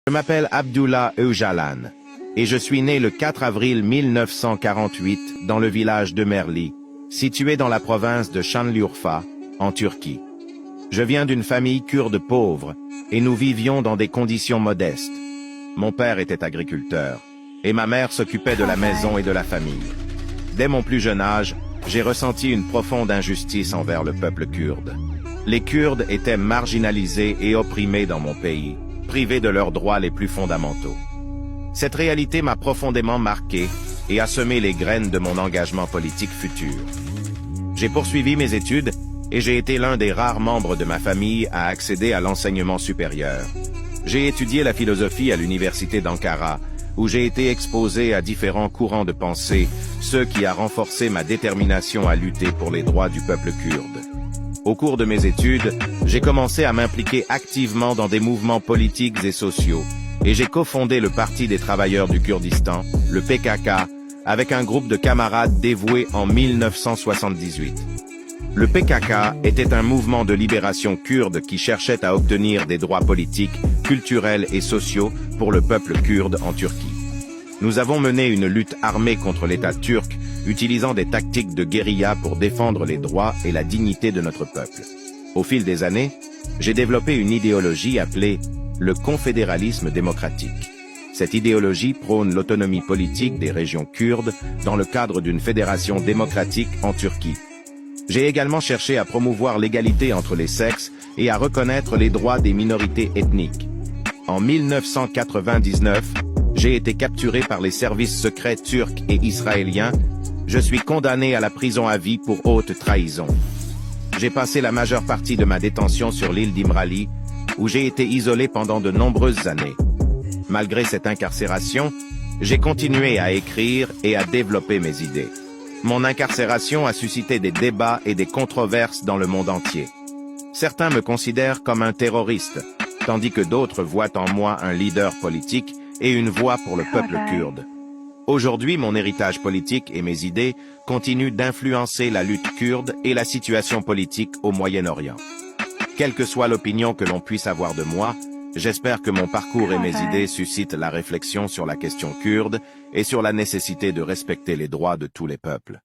Je m'appelle Abdullah Öcalan et je suis né le 4 avril 1948 dans le village de Merli, situé dans la province de Şanlıurfa, en Turquie. Je viens d'une famille kurde pauvre et nous vivions dans des conditions modestes. Mon père était agriculteur et ma mère s'occupait de la maison et de la famille. Dès mon plus jeune âge, j'ai ressenti une profonde injustice envers le peuple kurde. Les Kurdes étaient marginalisés et opprimés dans mon pays, privés de leurs droits les plus fondamentaux. Cette réalité m'a profondément marqué et a semé les graines de mon engagement politique futur. J'ai poursuivi mes études et j'ai été l'un des rares membres de ma famille à accéder à l'enseignement supérieur. J'ai étudié la philosophie à l'université d'Ankara, où j'ai été exposé à différents courants de pensée, ce qui a renforcé ma détermination à lutter pour les droits du peuple kurde. Au cours de mes études, j'ai commencé à m'impliquer activement dans des mouvements politiques et sociaux, et j'ai cofondé le Parti des travailleurs du Kurdistan, le PKK, avec un groupe de camarades dévoués en 1978. Le PKK était un mouvement de libération kurde qui cherchait à obtenir des droits politiques, culturels et sociaux pour le peuple kurde en Turquie. Nous avons mené une lutte armée contre l'État turc, utilisant des tactiques de guérilla pour défendre les droits et la dignité de notre peuple. Au fil des années, j'ai développé une idéologie appelée le confédéralisme démocratique. Cette idéologie prône l'autonomie politique des régions kurdes dans le cadre d'une fédération démocratique en Turquie. J'ai également cherché à promouvoir l'égalité entre les sexes et à reconnaître les droits des minorités ethniques. En 1999, j'ai été capturé par les services secrets turcs et israéliens. Je suis condamné à la prison à vie pour haute trahison. J'ai passé la majeure partie de ma détention sur l'île d'Imrali, où j'ai été isolé pendant de nombreuses années. Malgré cette incarcération, j'ai continué à écrire et à développer mes idées. Mon incarcération a suscité des débats et des controverses dans le monde entier. Certains me considèrent comme un terroriste, tandis que d'autres voient en moi un leader politique et une voix pour le peuple kurde. Aujourd'hui, mon héritage politique et mes idées continuent d'influencer la lutte kurde et la situation politique au Moyen-Orient. Quelle que soit l'opinion que l'on puisse avoir de moi, j'espère que mon parcours et mes idées suscitent la réflexion sur la question kurde et sur la nécessité de respecter les droits de tous les peuples.